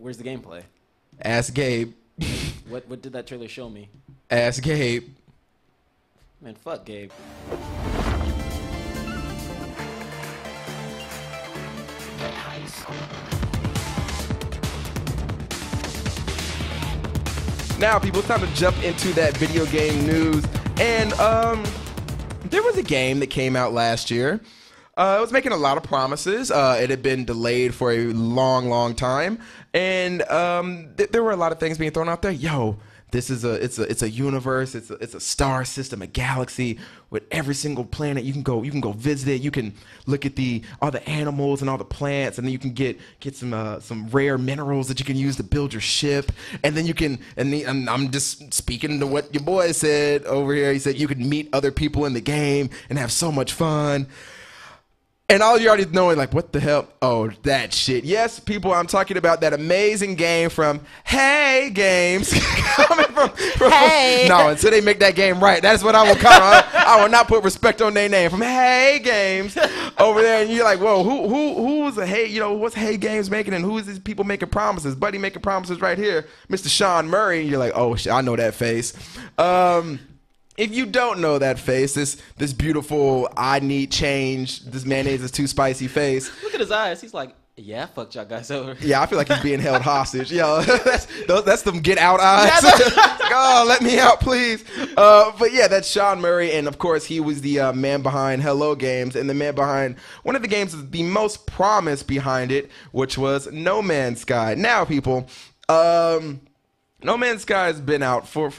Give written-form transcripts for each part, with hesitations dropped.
Where's the gameplay? Ask Gabe. What did that trailer show me? Ask Gabe. Man, fuck Gabe. Now, people, it's time to jump into that video game news. And there was a game that came out last year. It was making a lot of promises. It had been delayed for a long, long time, and there were a lot of things being thrown out there. Yo, this is it's a universe. It's a star system, a galaxy with every single planet. You can go visit it. You can look at all the animals and all the plants, and then you can get some rare minerals that you can use to build your ship. And then you can and I'm just speaking to what your boy said over here. He said you can meet other people in the game and have so much fun. And all you already know is like, what the hell? Oh, that shit. Yes, people, I'm talking about that amazing game from Hey Games. Coming from Hey. No, until they make that game right. That's what I will call it. I will not put respect on their name. From Hey Games over there. And you're like, whoa, who's a Hey, what's Hey Games making? And who is these people making promises? Buddy making promises right here. Mr. Sean Murray. And you're like, oh, shit, I know that face. If you don't know that face, this beautiful, I need change, this mayonnaise is too spicy face. Look at his eyes. He's like, yeah, I fucked y'all guys over. Yeah, I feel like he's being held hostage. Yo, that's them get out eyes. Oh, let me out, please. But yeah, that's Sean Murray, and of course, he was the man behind Hello Games, and the man behind one of the games with the most promise behind it, which was No Man's Sky. Now, people, No Man's Sky has been out for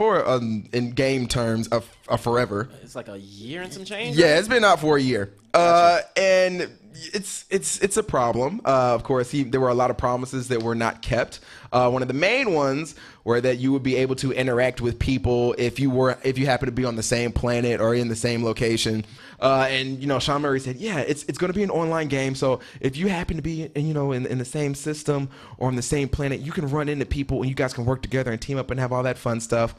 in game terms of forever. It's like a year and some change. Yeah, it's been out for a year. Gotcha. And it's a problem. Of course, there were a lot of promises that were not kept. One of the main ones were that you would be able to interact with people if you happen to be on the same planet or in the same location. And Sean Murray said, yeah, it's going to be an online game. So if you happen to be in the same system or on the same planet, you can run into people and you guys can work together and team up and have all that fun stuff.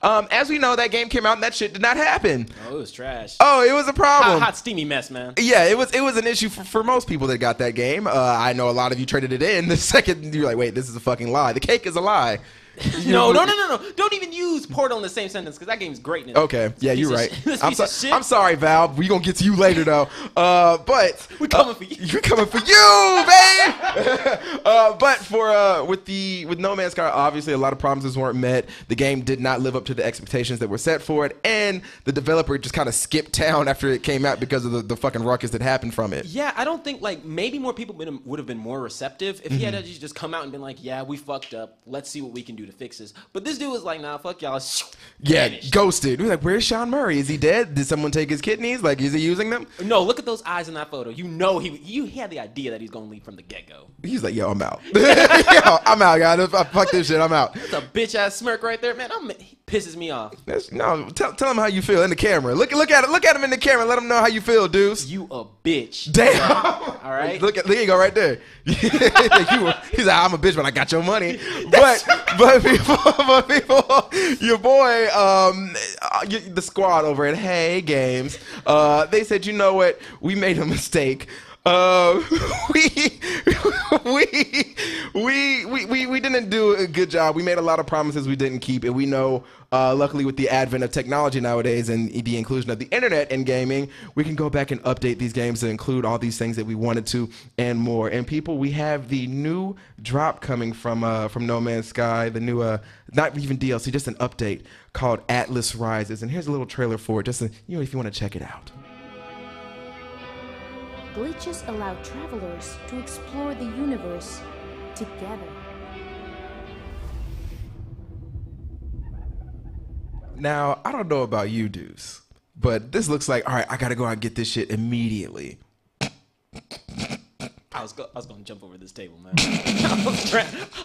As we know, that game came out and that shit did not happen. Oh, it was trash. Oh, it was a problem. Hot steamy mess, man. Yeah, it was an issue for most people that got that game. I know a lot of you traded it in. The second you're like, wait, this is a fucking lie. The cake is a lie. No. Don't even use Portal in the same sentence because that game's great. Okay, yeah, you're right. I'm sorry, Valve. We're going to get to you later, though. But we're coming for you. You're coming for you, babe. But with No Man's Sky, obviously a lot of promises weren't met. The game did not live up to the expectations that were set for it, and the developer just kind of skipped town after it came out because of the fucking ruckus that happened from it. Yeah, I don't think maybe more people would have been more receptive if he had just come out and been like, yeah, we fucked up. Let's see what we can do to fix this. But this dude was like, nah, fuck y'all. Yeah, vanished. Ghosted. We're like, where's Sean Murray? Is he dead? Did someone take his kidneys? Like, is he using them? No, look at those eyes in that photo. He had the idea that he's gonna leave from the get-go. He's like, yo, I'm out. Yo, I'm out, guys. Fuck this shit. I'm out. That's a bitch ass smirk right there, man. He pisses me off. Tell him how you feel in the camera. Look at him in the camera. Let him know how you feel, deuce. You a bitch. Damn. All right. There you go, right there. He's like, I'm a bitch, but I got your money. But people, your boy, the squad over at Hey Games, they said, you know what? We made a mistake. We didn't do a good job. We made a lot of promises we didn't keep, and we know, luckily with the advent of technology nowadays and the inclusion of the internet in gaming, we can go back and update these games to include all these things that we wanted to and more. And people, we have the new drop coming from No Man's Sky, the new not even DLC, just an update called Atlas Rises. And here's a little trailer for it, just if you want to check it out. Glitches allow travelers to explore the universe together. Now, I don't know about you dudes, but this looks like, all right, I gotta go out and get this shit immediately. I was gonna jump over this table, man.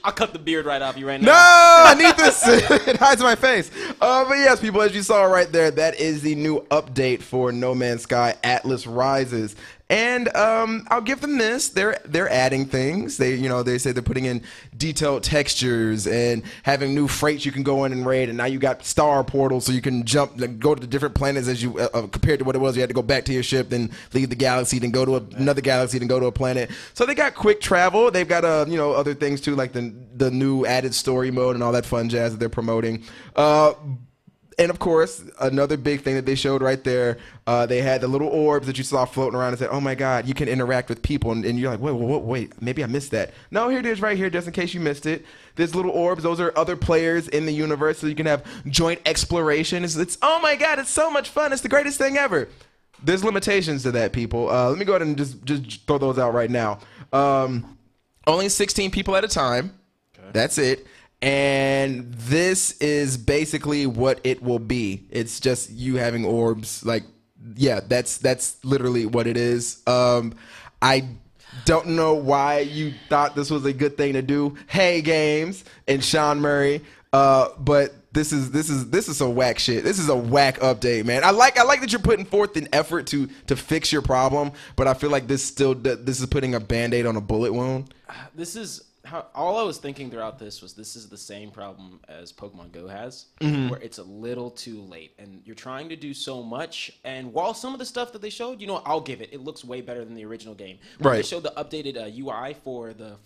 I'll cut the beard right off you right now. No, I need this. It hides my face. But yes, people, as you saw right there, that is the new update for No Man's Sky Atlas Rises. And I'll give them this. They're adding things. They say they're putting in detailed textures and having new freights you can go in and raid. And now you got star portals, so you can jump, go to the different planets as you compared to what it was. You had to go back to your ship, then leave the galaxy, then go to another galaxy, then go to a planet. So they got quick travel. They've got other things too, like the the new added story mode and all that fun jazz that they're promoting. And of course, another big thing that they showed right there, they had the little orbs that you saw floating around and said, oh my God, you can interact with people. And you're like, wait, maybe I missed that. No, here it is right here, just in case you missed it. There's little orbs. Those are other players in the universe, so you can have joint exploration. It's oh my God, it's so much fun. It's the greatest thing ever. There's limitations to that, people. Let me go ahead and just throw those out right now. Only 16 people at a time. Okay. That's it. And this is basically what it will be. It's just you having orbs. Like, yeah, that's literally what it is. I don't know why you thought this was a good thing to do. Hey, Games and Sean Murray. But this is some whack shit. This is a whack update, man. I like that you're putting forth an effort to fix your problem, but I feel like this is putting a Band-Aid on a bullet wound. This is all I was thinking throughout this is the same problem as Pokemon Go has, where it's a little too late, and you're trying to do so much. And while some of the stuff that they showed, I'll give it. It looks way better than the original game. When they showed the updated UI for the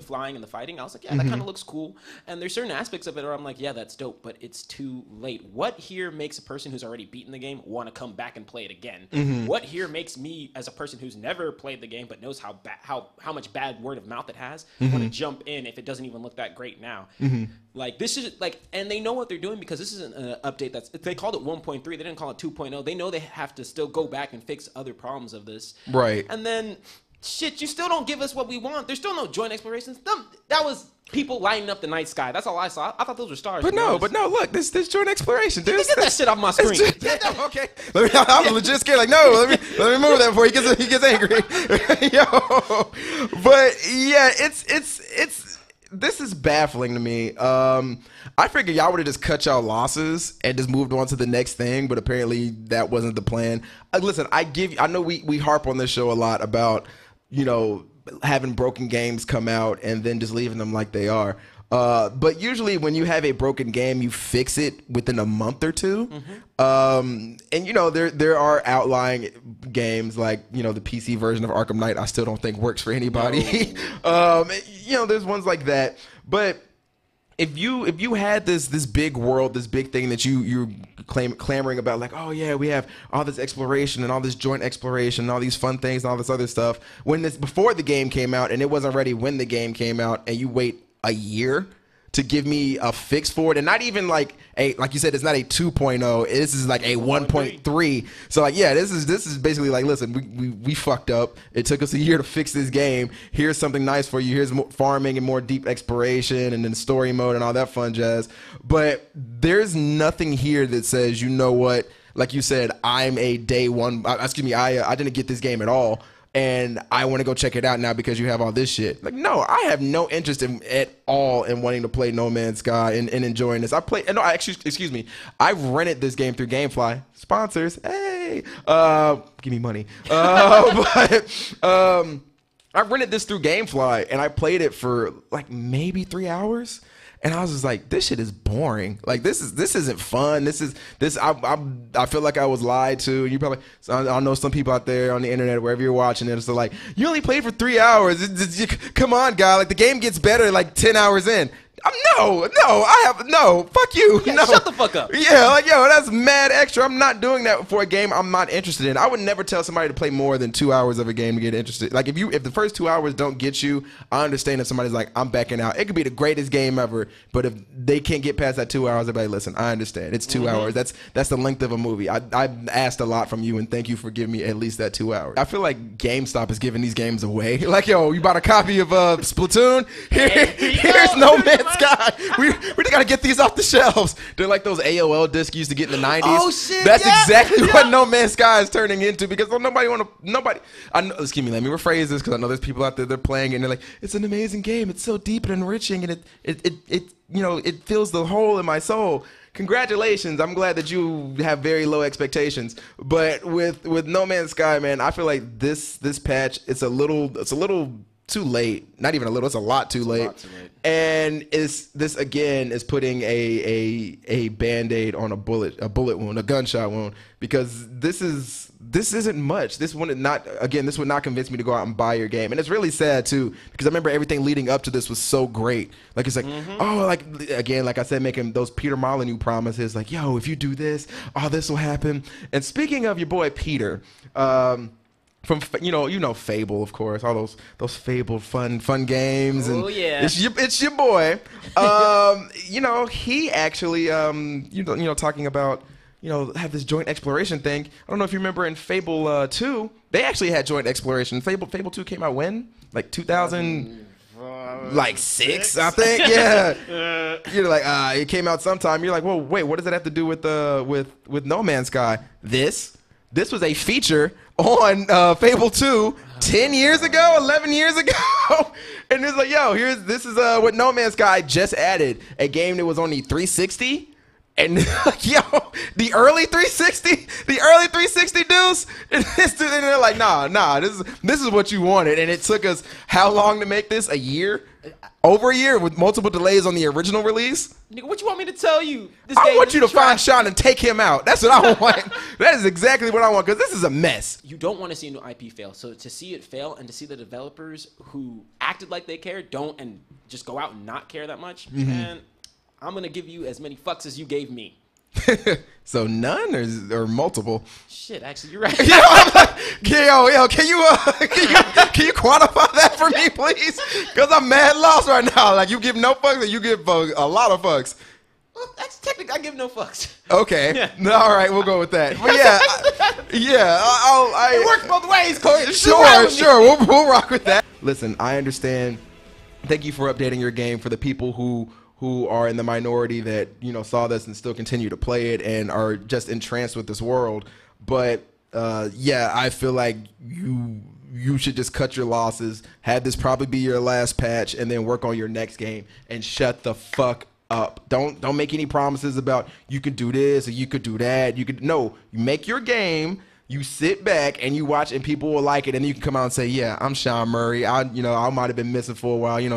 flying and the fighting, I was like, yeah, that kind of looks cool. And there's certain aspects of it where I'm like, yeah, that's dope, but it's too late. What here makes a person who's already beaten the game want to come back and play it again? What here makes me, as a person who's never played the game but knows how much bad word of mouth it has, want to jump in if it doesn't even look that great now? Like, this is like, and they know what they're doing, because this isn't an update they called it 1.3. They didn't call it 2.0. They know they have to still go back and fix other problems of this. Right. And then, shit, you still don't give us what we want. There's still no joint explorations. That was people lighting up the night sky. That's all I saw. I thought those were stars. But no, look, this joint exploration. Get that shit off my screen. Okay. I'm legit scared. Like, no, let me move that before he gets angry. Yo. But yeah, this is baffling to me. I figured y'all would have just cut y'all losses and just moved on to the next thing, but apparently that wasn't the plan. Listen, I know we harp on this show a lot about, having broken games come out and then just leaving them like they are. But usually when you have a broken game, you fix it within a month or two. And there are outlying games like, the PC version of Arkham Knight I still don't think works for anybody. No. There's ones like that. But if you had this big world, this big thing that you're clamoring about, like, oh yeah, we have all this exploration and all this joint exploration and all these fun things and all this other stuff, before the game came out and it wasn't ready when the game came out, and you wait a year to give me a fix for it, and not even like you said, it's not a 2.0. This is like a 1.3. So like, yeah, this is basically like, listen, we fucked up. It took us a year to fix this game. Here's something nice for you. Here's more farming and more deep exploration and then story mode and all that fun jazz. But there's nothing here that says, you know what? Like you said, I'm a day one. Excuse me, I didn't get this game at all, and I want to go check it out now because you have all this shit. Like, no, I have no interest at all in wanting to play No Man's Sky and enjoying this. Excuse me, I rented this game through GameFly. Sponsors, hey, give me money. But I rented this through GameFly, and I played it for like maybe 3 hours. And I was just like, this shit is boring. Like, this isn't fun. I feel like I was lied to. You probably, I know some people out there on the internet, wherever you're watching it, it's like, you only played for 3 hours. Come on, guy. Like, the game gets better like 10 hours in. No, fuck you. Yeah, no. Shut the fuck up. Yeah, like, yo, that's mad extra. I'm not doing that for a game I'm not interested in. I would never tell somebody to play more than 2 hours of a game to get interested. Like, if the first 2 hours don't get you, I understand if somebody's like, I'm backing out. It could be the greatest game ever, but if they can't get past that 2 hours, they'll be like, listen, I understand. It's 2 hours. That's the length of a movie. I asked a lot from you, and thank you for giving me at least that 2 hours. I feel like GameStop is giving these games away. Like, yo, you bought a copy of Splatoon? Here's No Man's Sky. We just gotta get these off the shelves. They're like those AOL discs you used to get in the 90s. Oh shit! That's exactly what No Man's Sky is turning into, because nobody. I know, excuse me. Let me rephrase this, because I know there's people out there they're playing it and they're like, it's an amazing game. It's so deep and enriching, and it fills the hole in my soul. Congratulations. I'm glad that you have very low expectations. But with No Man's Sky, man, I feel like this patch, it's a little too late. Not even a little. It's a lot too late. And this again is putting a Band-Aid on a bullet wound, a gunshot wound, because this isn't much. This would not convince me to go out and buy your game. And it's really sad too, because I remember everything leading up to this was so great. Like it's like, oh, like again, like I said, making those Peter Molyneux promises, like, yo, if you do this, oh, this will happen. And speaking of your boy Peter, from Fable, of course, all those Fable fun games, and it's your boy. He actually talking about have this joint exploration thing. I don't know if you remember in Fable 2, they actually had joint exploration. Fable 2 came out when? Like 2006, I think. Yeah. You're like, it came out sometime. You're like, well, wait, what does that have to do with No Man's Sky? This was a feature on Fable 2 10 years ago, 11 years ago. And it's like, yo, this is what No Man's Sky just added. A game that was on the 360. And yo, the early 360 dudes, and they're like, nah, this is what you wanted. And it took us how long to make this? A year? Over a year with multiple delays on the original release? Nigga, what you want me to tell you? I want you to find Sean and take him out. That's what I want. That is exactly what I want, because this is a mess. You don't want to see a new IP fail. So to see it fail and to see the developers who acted like they cared don't and just go out and not care that much, man, I'm going to give you as many fucks as you gave me. So none or multiple? Shit, actually, you're right. Yo, can you quantify that for me, please? Because I'm mad lost right now. Like, you give no fucks or you give a lot of fucks? Well, that's technically, I give no fucks. Okay. Yeah. No, all right, we'll go with that. But it works both ways, Corey. Sure. We'll rock with that. Listen, I understand. Thank you for updating your game for the people who are in the minority that saw this and still continue to play it and are just entranced with this world. But I feel like you should just cut your losses, have this probably be your last patch, and then work on your next game and shut the fuck up. Don't make any promises about you could do this or you could do that. You make your game. You sit back and you watch, and people will like it, and then you can come out and say, "Yeah, I'm Sean Murray. I might have been missing for a while, on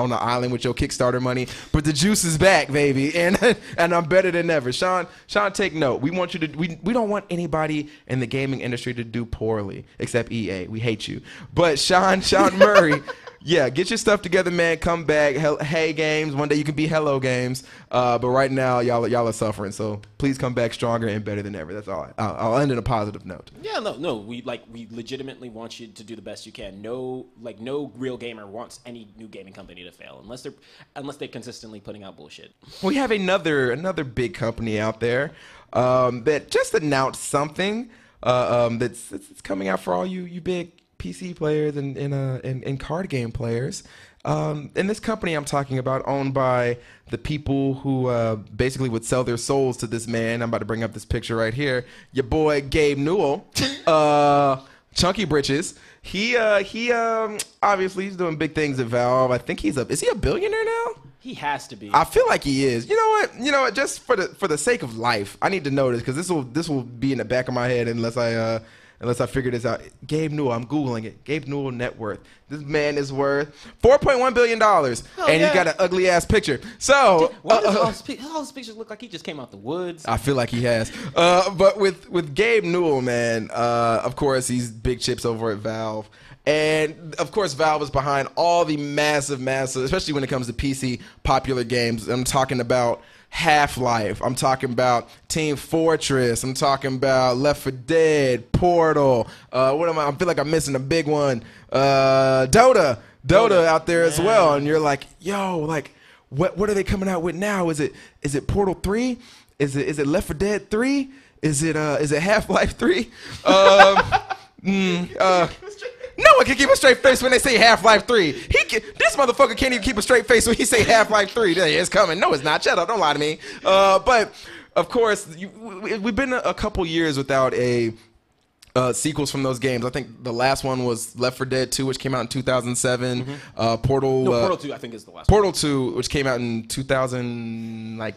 the island with your Kickstarter money, but the juice is back, baby, and I'm better than ever." Sean, take note. We want you to. We don't want anybody in the gaming industry to do poorly, except EA. We hate you, but Sean Murray. Yeah, get your stuff together, man. Come back. Hey, games. One day you can be Hello Games. But right now, y'all are suffering. So please come back stronger and better than ever. That's all. I'll end on a positive note. Yeah, no. We legitimately want you to do the best you can. No real gamer wants any new gaming company to fail unless they're consistently putting out bullshit. We have another big company out there that just announced something that's coming out for all you big PC players and card game players. And this company I'm talking about, owned by the people who basically would sell their souls to this man. I'm about to bring up this picture right here. Your boy Gabe Newell, Chunky Britches. He obviously he's doing big things at Valve. I think is he a billionaire now? He has to be. I feel like he is. You know what? Just for the sake of life, I need to know this, because this will be in the back of my head unless I figure this out. Gabe Newell, I'm Googling it. Gabe Newell net worth. This man is worth $4.1 billion. He's got an ugly ass picture. So why does all his pictures look like he just came out the woods? I feel like he has. But with Gabe Newell, man, of course he's big chips over at Valve. And of course Valve is behind all the massive, especially when it comes to PC popular games. I'm talking about Half-Life. I'm talking about Team Fortress. I'm talking about Left 4 Dead, Portal. I feel like I'm missing a big one. DOTA out there as well. And you're like, yo, like, what are they coming out with now? Is it Portal 3? Is it Left 4 Dead 3? Is it Half-Life 3? No one can keep a straight face when they say Half-Life 3. This motherfucker can't even keep a straight face when he say Half-Life 3. It's coming. No, it's not. Shut up. Don't lie to me. But, of course, we've been a couple years without sequels from those games. I think the last one was Left 4 Dead 2, which came out in 2007. Portal 2, I think, is the last Portal 2, which came out in 2010, I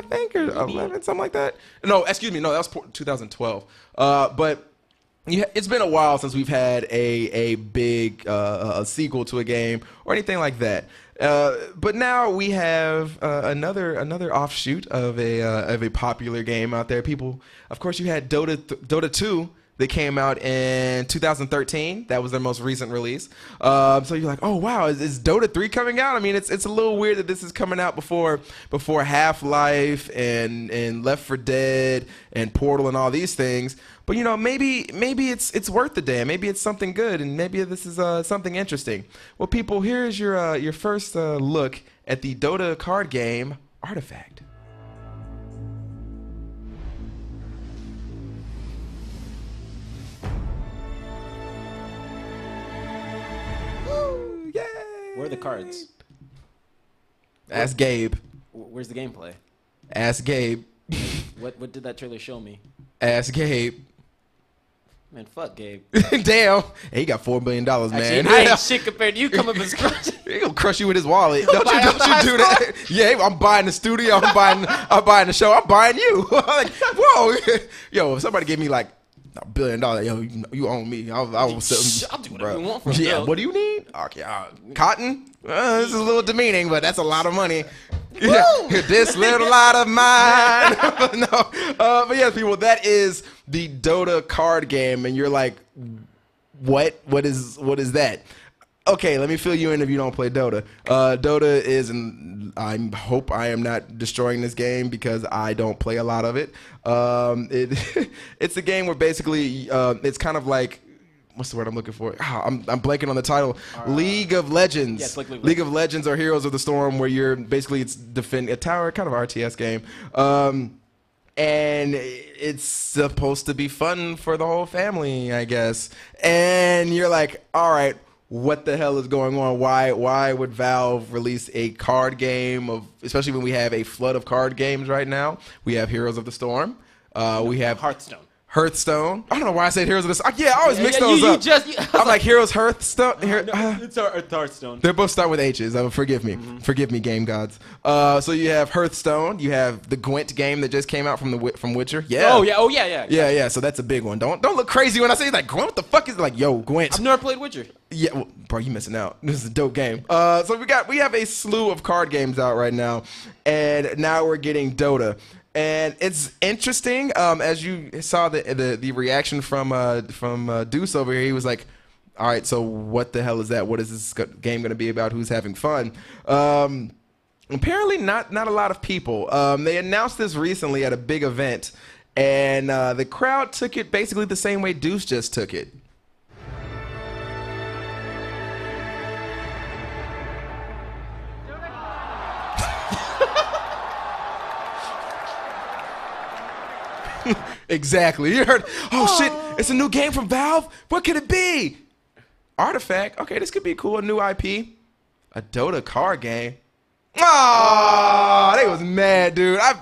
think, or 11, something like that. No, excuse me. No, that was 2012. But Yeah, it's been a while since we've had a big a sequel to a game or anything like that. But now we have another offshoot of a popular game out there. People, of course, you had Dota 2 that came out in 2013. That was their most recent release. So you're like, oh wow, is Dota 3 coming out? I mean, it's a little weird that this is coming out before Half-Life and Left 4 Dead and Portal and all these things. But you know, maybe it's worth the damn. Maybe it's something good, and maybe this is something interesting. Well, people, here's your first look at the Dota card game Artifact. Yay! Where are the cards? Ask Gabe. Where's the gameplay? Ask Gabe. What did that trailer show me? Ask Gabe. Man, fuck Gabe. Damn. Hey, he got $4 billion, man. Actually, I ain't shit compared to you. Come up and scratch. He gonna crush you with his wallet. Don't you do that? Yeah, I'm buying the studio. I'm buying the show. I'm buying you. Like, whoa. Yo, if somebody gave me like $1 billion, yo, you own me. I will sell. I'll do whatever you want for Yeah. What do you need? Okay. Cotton. This is a little demeaning, but that's a lot of money. Yeah, this little lot of mine. But yes, people, that is the Dota card game, and you're like, what? What is that? Okay, let me fill you in if you don't play Dota. Dota is, and I hope I am not destroying this game because I don't play a lot of it. It's a game where basically it's kind of like, what's the word I'm looking for? I'm blanking on the title. League of Legends. Yes, like League of Legends or Heroes of the Storm, where you're basically it's defending a tower, kind of RTS game. And it's supposed to be fun for the whole family, I guess. And you're like, all right, what the hell is going on? Why would Valve release a card game especially when we have a flood of card games right now? We have Heroes of the Storm. We have Hearthstone. I don't know why I said Heroes of the Storm. Yeah, I always mix those up. I'm like Heroes Hearthstone. It's Hearthstone. They both start with H's. Forgive me. Forgive me, game gods. So you have Hearthstone. You have the Gwent game that just came out from Witcher. Yeah. Oh yeah. Yeah. So that's a big one. Don't look crazy when I say like Gwent. What the fuck is it? Like, yo, Gwent? I've never played Witcher. Yeah, well, bro, you missing out. This is a dope game. So we have a slew of card games out right now, and now we're getting Dota. And it's interesting, as you saw the reaction from Deuce over here. He was like, all right, so what the hell is that? What is this game going to be about? Who's having fun? Apparently not a lot of people. They announced this recently at a big event, and the crowd took it basically the same way Deuce just took it. Exactly. You heard, oh shit, it's a new game from Valve? What could it be? Artifact. Okay, this could be cool. A new IP. A Dota card game. Oh, they was mad, dude. I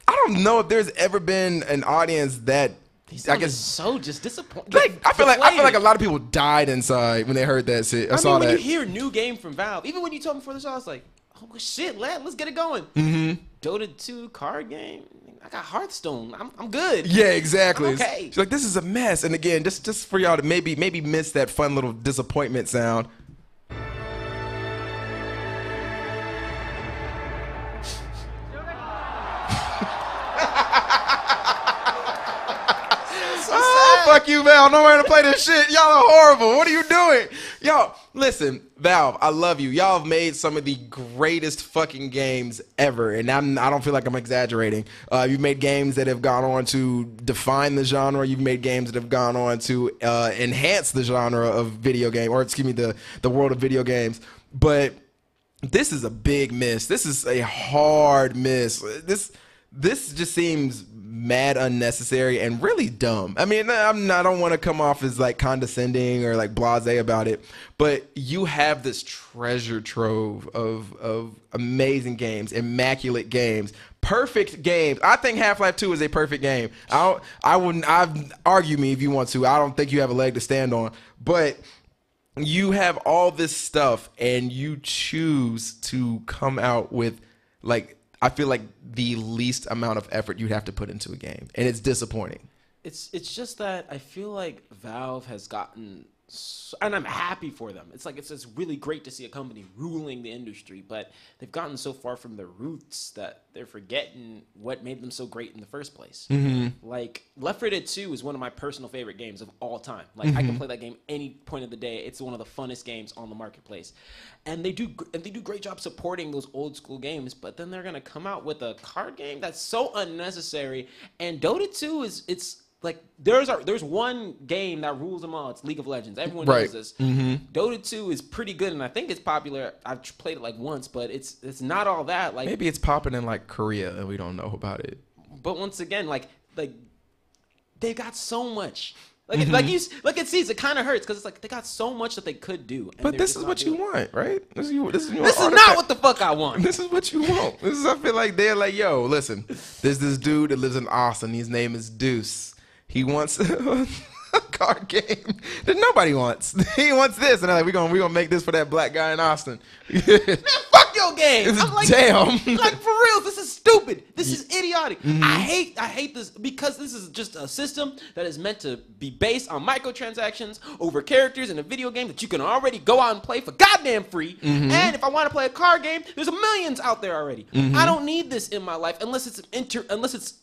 don't know if there's ever been an audience that I guess so just disappointed. Like I feel like a lot of people died inside when they heard that shit. I saw when that. you hear new game from Valve, even when you told me before the show, I was like, oh shit, let's get it going. Dota 2 card game. I got Hearthstone. I'm good. Yeah, exactly. Okay. She's like, this is a mess. And again, just for y'all to maybe miss that fun little disappointment sound. Fuck you, Valve. Nowhere to play this shit. Y'all are horrible. What are you doing? Y'all, listen, Valve, I love you. Y'all have made some of the greatest fucking games ever. And I don't feel like I'm exaggerating. You've made games that have gone on to define the genre. You've made games that have gone on to enhance the genre of video game, or excuse me, the world of video games. But this is a big miss. This is a hard miss. This just seems mad unnecessary and really dumb. I mean, I don't want to come off as like condescending or like blasé about it, but you have this treasure trove of amazing games, immaculate games, perfect games. I think Half-Life 2 is a perfect game. I'd argue me if you want to. I don't think you have a leg to stand on, but you have all this stuff and you choose to come out with like, I feel like the least amount of effort you'd have to put into a game, and it's disappointing. It's just that I feel like Valve has gotten, and I'm happy for them. It's like it's really great to see a company ruling the industry, but they've gotten so far from their roots that they're forgetting what made them so great in the first place. Like Left 4 Dead 2 is one of my personal favorite games of all time. Like I can play that game any point of the day. It's one of the funnest games on the marketplace, and they do great job supporting those old school games. But then they're gonna come out with a card game that's so unnecessary. And Dota 2 it's like there's one game that rules them all. It's League of Legends. Everyone knows this. Dota 2 is pretty good, and I think it's popular. I've played it like once, but it's not all that. Like maybe it's popping in like Korea and we don't know about it. But once again, like they got so much. Like it sees it kind of hurts because it's like they got so much that they could do. But this is what you want, right? This is not what the fuck I want. This is what you want. I feel like they're like, yo, listen, there's this dude that lives in Austin. His name is Deuce. He wants a card game that nobody wants. He wants this, and they're like, we're gonna make this for that black guy in Austin. Man, fuck your game. I'm like, damn. Like for real, this is stupid. This is idiotic. I hate this because this is just a system that is meant to be based on microtransactions over characters in a video game that you can already go out and play for goddamn free. And if I want to play a card game, there's millions out there already. I don't need this in my life unless it's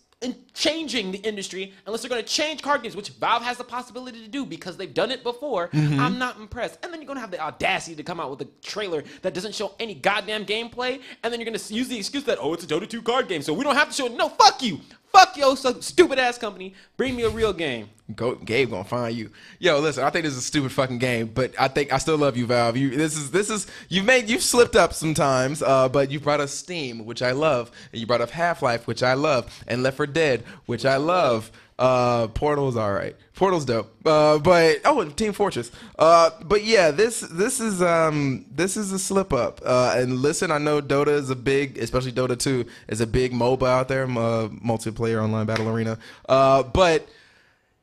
changing the industry, unless they're going to change card games, which Valve has the possibility to do because they've done it before. I'm not impressed. And then you're going to have the audacity to come out with a trailer that doesn't show any goddamn gameplay, and then you're going to use the excuse that, oh, it's a Dota 2 card game, so we don't have to show it. No, fuck you. Fuck yo, stupid ass company. Bring me a real game. Gabe gonna find you. Yo, listen, I think this is a stupid fucking game, but I still love you, Valve. You've slipped up sometimes, but you brought us Steam, which I love, and you brought up Half-Life, which I love, and Left 4 Dead, which I love. Portal's all right. Portal's dope. And Team Fortress. But yeah, this is a slip up. And listen, I know Dota is especially Dota 2 is a big MOBA out there, multiplayer online battle arena. But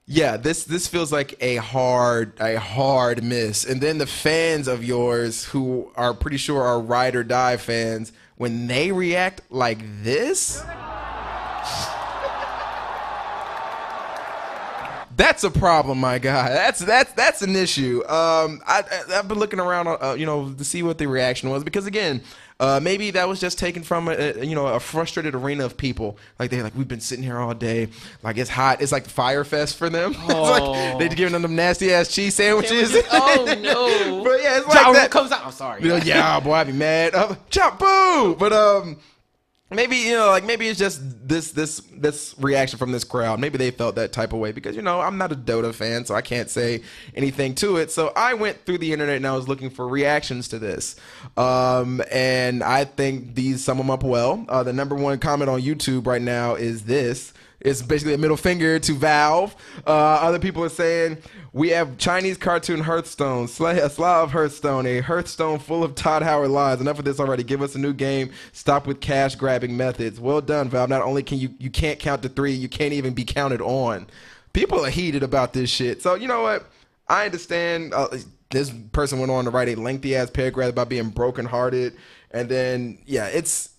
yeah, this feels like a hard miss. And then the fans of yours who are pretty sure are ride or die fans, when they react like this, that's a problem, my guy. That's an issue. I've been looking around, to see what the reaction was, because again, maybe that was just taken from a frustrated arena of people. Like we've been sitting here all day, like it's hot. It's like the Fire Fest for them. It's like they're giving them nasty ass cheese sandwiches. Oh no! But yeah, it's like that comes out. I'm sorry. Yeah, boy, I'd be mad. Chop boo! But maybe it's just this reaction from this crowd. Maybe they felt that type of way because I'm not a Dota fan, so I can't say anything to it. So I went through the internet and I was looking for reactions to this, and I think these sum them up well. The number one comment on YouTube right now is this. It's basically a middle finger to Valve. Other people are saying, we have Chinese cartoon Hearthstone, a Slav Hearthstone, a Hearthstone full of Todd Howard lies. Enough of this already. Give us a new game. Stop with cash grabbing methods. Well done, Valve. Not only can you can't count to 3, you can't even be counted on. People are heated about this shit. So you know what? I understand. This person went on to write a lengthy ass paragraph about being brokenhearted, and then yeah, this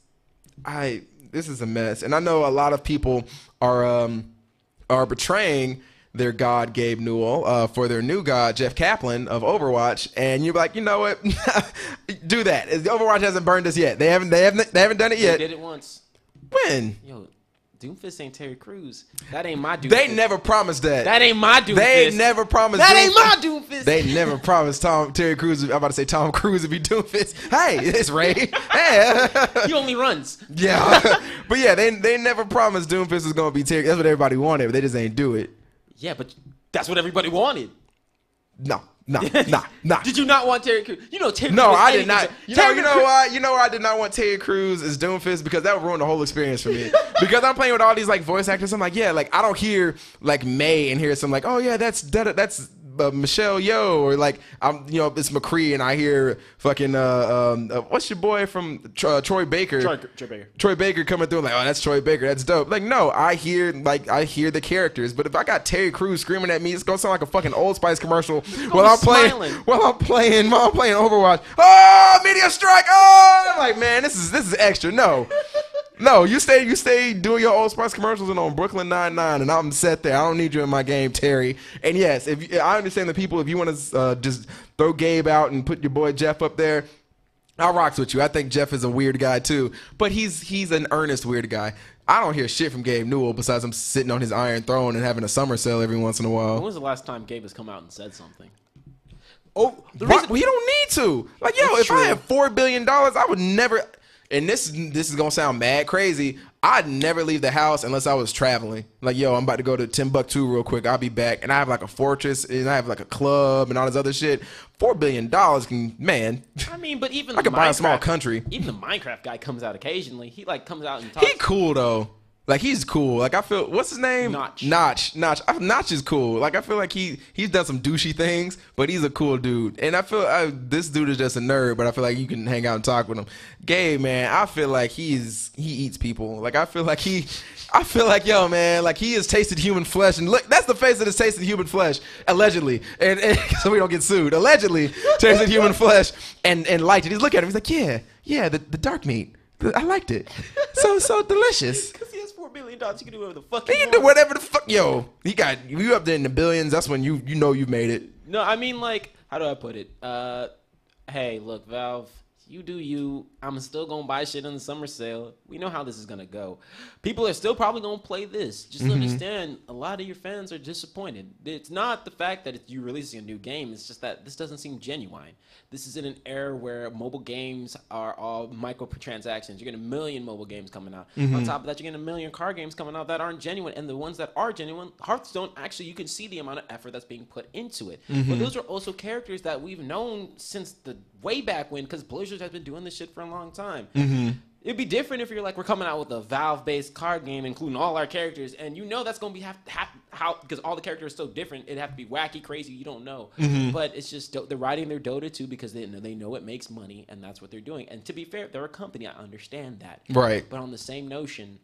is a mess. And I know a lot of people are betraying their god Gabe Newell for their new god Jeff Kaplan of Overwatch, and you're like, you know what? Do that. Overwatch hasn't burned us yet. They haven't done it yet. They did it once. When? Yo, Doomfist ain't Terry Crews. That ain't my Doomfist. They never promised that. That ain't my Doomfist. They never promised that. Ain't my Doomfist. They never promised Terry Crews. I'm about to say Tom Cruise would be Doomfist. Hey, it's Ray. Hey. He only runs. Yeah. But yeah, they never promised Doomfist was gonna be Terry. That's what everybody wanted, but they just ain't do it. Yeah, but that's what everybody wanted. No. Did you not want Terry Crews? Terry. No, Crews I did not. You know why? You know why I did not want Terry Crews as Doomfist? Because that would ruin the whole experience for me. Because I'm playing with all these like voice actors. I'm like, yeah, like I don't hear like May and hear some like, oh yeah, that's Michelle Yeoh, or like it's McCree and I hear fucking what's your boy from Troy Baker? Troy Baker coming through like, oh, that's Troy Baker, that's dope. Like no, I hear the characters, but if I got Terry Crews screaming at me, it's gonna sound like a fucking Old Spice commercial while I'm playing Overwatch. Oh, meteor strike! Oh, I'm like, man, this is extra. No. No, you stay doing your Old Spice commercials and on Brooklyn Nine-Nine, and I'm set there. I don't need you in my game, Terry. And yes, I understand the people. If you want to just throw Gabe out and put your boy Jeff up there, I rocks with you. I think Jeff is a weird guy too, but he's an earnest weird guy. I don't hear shit from Gabe Newell besides him sitting on his Iron Throne and having a summer sale every once in a while. When was the last time Gabe has come out and said something? Oh, he don't need to. Like, yo, if I had $4 billion, I would never. And this is gonna sound mad crazy. I'd never leave the house unless I was traveling. Like, yo, I'm about to go to Timbuktu real quick. I'll be back, and I have like a fortress, and I have like a club, and all this other shit. $4 billion can, man. I mean, but even I could buy a small country. Even the Minecraft guy comes out occasionally. He like comes out and talks. He cool though. Like, he's cool. Like, I feel, what's his name? Notch. Notch is cool. Like, I feel like he's done some douchey things, but he's a cool dude. And I feel this dude is just a nerd, but I feel like you can hang out and talk with him. Gabe, man, I feel like he eats people. Like, I feel like yo, man, like he has tasted human flesh. And look, that's the face that has tasted human flesh, allegedly. And so we don't get sued. Allegedly tasted human flesh and liked it. He's looking at him. He's like, yeah, the dark meat. I liked it. So delicious. Because he has $4 billion, you can do whatever the fuck he can do whatever the fuck. Yo, you up there in the billions. That's when you know you've made it. No, I mean, like, how do I put it? Hey, look, Valve, you do you. I'm still gonna buy shit in the summer sale. We know how this is gonna go. People are still probably gonna play this. Just understand, a lot of your fans are disappointed. It's not the fact that you releasing a new game. It's just that this doesn't seem genuine. This is in an era where mobile games are all microtransactions. You're getting 1 million mobile games coming out. On top of that, you're getting 1 million car games coming out that aren't genuine. And the ones that are genuine, Hearthstone, actually, you can see the amount of effort that's being put into it. But those are also characters that we've known since the way back when, because Blizzard has been doing this shit for a long time. It'd be different if you're like, we're coming out with a Valve-based card game, including all our characters, and you know that's going to be how because all the characters are so different. It'd have to be wacky, crazy. You don't know, but it's just they're writing their Dota 2 because they know it makes money, and that's what they're doing. And to be fair, they're a company. I understand that, right? But on the same notion,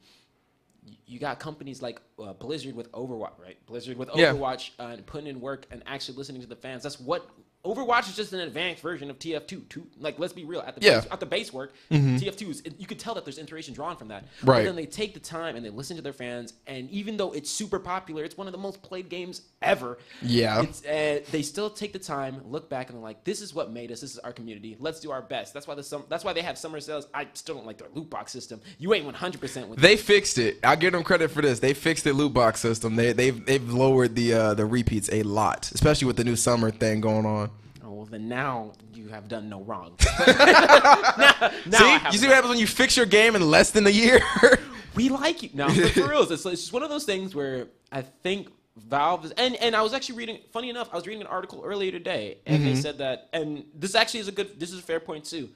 you got companies like Blizzard with Overwatch, right? Blizzard with Overwatch and putting in work and actually listening to the fans. That's what. Overwatch is just an advanced version of TF2. Like, let's be real. At the base work, TF2 is, you could tell that there's inspiration drawn from that. Right. But then they take the time and they listen to their fans. And even though it's super popular, it's one of the most played games ever. Yeah. They still take the time, look back, and they're like, this is what made us. This is our community. Let's do our best. That's why they have summer sales. I still don't like their loot box system. You ain't 100% with They fixed it. I give them credit for this. They fixed the loot box system. They've lowered the repeats a lot, especially with the new summer thing going on. Well, then now you have done no wrong. See, you see what happens when you fix your game in less than a year? We like you. No, but for real, it's just one of those things where I think Valve is, and I was actually reading, funny enough, I was reading an article earlier today, and they said that, and this actually is this is a fair point too.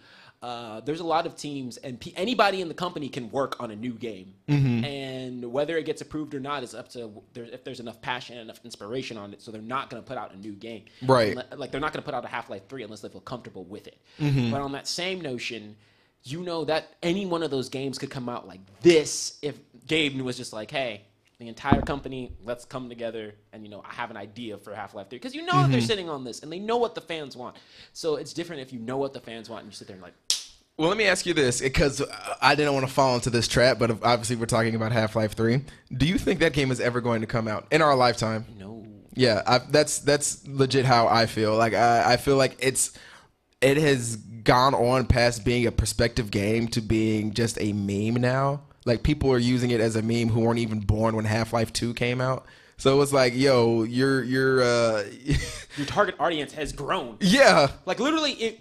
There's a lot of teams, and anybody in the company can work on a new game, and whether it gets approved or not is up to if there's enough passion and enough inspiration on it. So they're not going to put out a new game, right? Like they're not going to put out a Half-Life 3 unless they feel comfortable with it. But on that same notion, you know that any one of those games could come out like this if Gabe was just like, hey, the entire company, let's come together and, I have an idea for Half-Life 3. Because you know that they're sitting on this and they know what the fans want. So it's different if you know what the fans want and you sit there and like... Well, let me ask you this, because I didn't want to fall into this trap, but obviously we're talking about Half-Life 3. Do you think that game is ever going to come out in our lifetime? No. Yeah, that's legit how I feel. Like, I feel like it has gone on past being a perspective game to being just a meme now. Like, people are using it as a meme who weren't even born when Half-Life 2 came out. So it's like, yo, your target audience has grown. Yeah. Like, literally,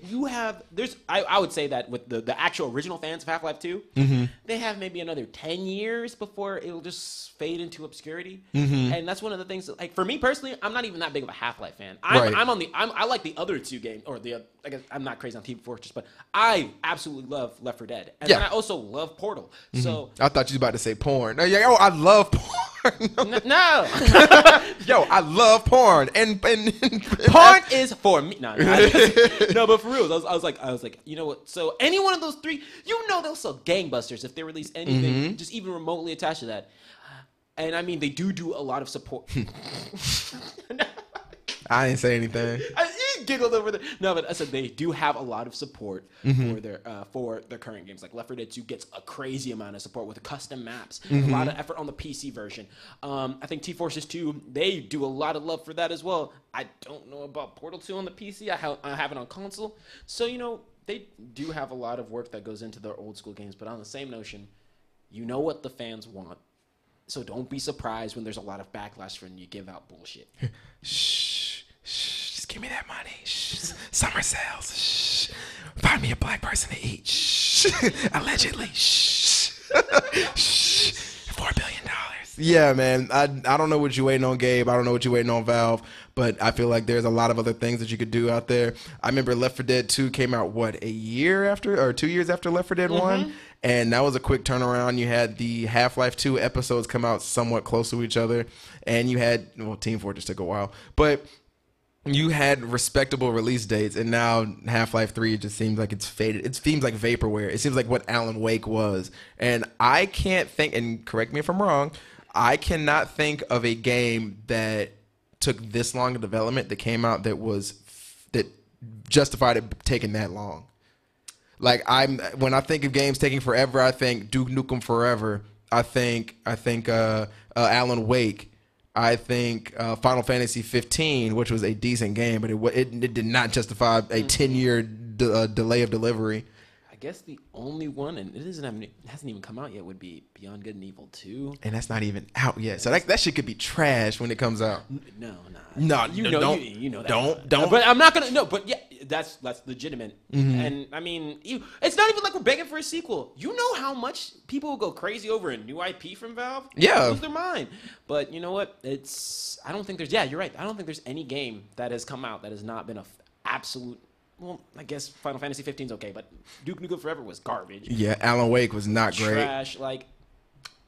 I would say that with the actual original fans of Half-Life 2, they have maybe another 10 years before it'll just fade into obscurity. And that's one of the things that, like, for me personally, I'm not even that big of a Half-Life fan. I like the other two games, or I guess I'm not crazy on Team Fortress, but I absolutely love Left 4 Dead. And then I also love Portal. So I thought you was about to say porn. No, yeah, I love porn. No. Yo, I love porn, and porn is for me. No, but for real, I was like, you know what? So any one of those three, they'll sell gangbusters if they release anything, just even remotely attached to that. And I mean, they do a lot of support. I didn't say anything. giggled over there. No, but I said they do have a lot of support for their current games. Like Left 4 Dead 2 gets a crazy amount of support with custom maps, a lot of effort on the PC version. I think T-Forces 2, they do a lot of love for that as well. I don't know about Portal 2 on the PC. I have it on console. So, you know, they do have a lot of work that goes into their old school games. But on the same notion, you know what the fans want. So don't be surprised when there's a lot of backlash when you give out bullshit. Shh, just give me that money. Shh, summer sales. Shh, find me a black person to eat. Shh, allegedly. Shh, shh, $4 billion. Yeah, man. I don't know what you're waiting on, Gabe. I don't know what you're waiting on, Valve. But I feel like there's a lot of other things that you could do out there. I remember Left 4 Dead 2 came out, what, a year after or 2 years after Left 4 Dead 1? And that was a quick turnaround. You had the Half-Life 2 episodes come out somewhat close to each other. And you had, well, Team Fortress took a while. But you had respectable release dates. And now Half-Life 3 just seems like it's faded. It seems like vaporware. It seems like what Alan Wake was. And I can't think, and correct me if I'm wrong, I cannot think of a game that took this long of development that came out that justified it taking that long. Like when I think of games taking forever, I think Duke Nukem Forever. I think Alan Wake. I think Final Fantasy 15, which was a decent game, but it did not justify a 10-year delay of delivery. I guess the only one, and it hasn't even come out yet, would be Beyond Good and Evil 2. And that's not even out yet. So that shit could be trash when it comes out. No. You know that. Don't. But I'm not gonna. No, but yeah, that's legitimate. And I mean, it's not even like we're begging for a sequel. You know how much people will go crazy over a new IP from Valve? Yeah, lose their mind. But you know what? I don't think there's. Yeah, you're right. I don't think there's any game that has come out that has not been a absolute. Well, I guess Final Fantasy 15 is okay, but Duke Nukem Forever was garbage. Yeah, Alan Wake was not great. Trash. Like,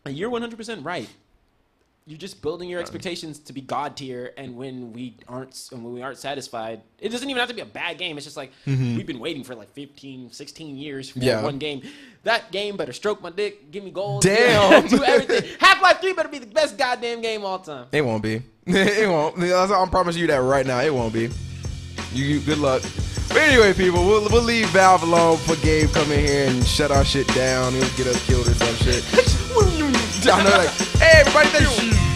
you're 100% right. You're just building your expectations to be God tier, and when we aren't satisfied, it doesn't even have to be a bad game. It's just like we've been waiting for like 15, 16 years for one game. That game better stroke my dick, give me gold, damn, do everything. Half-Life 3 better be the best goddamn game all time. It won't be. It won't. I'm promising you that right now. It won't be. You good luck. But anyway, people, we'll leave Valve alone for Gabe come in here and shut our shit down. He'll get us killed or some shit. I know, like, hey, everybody, thank you.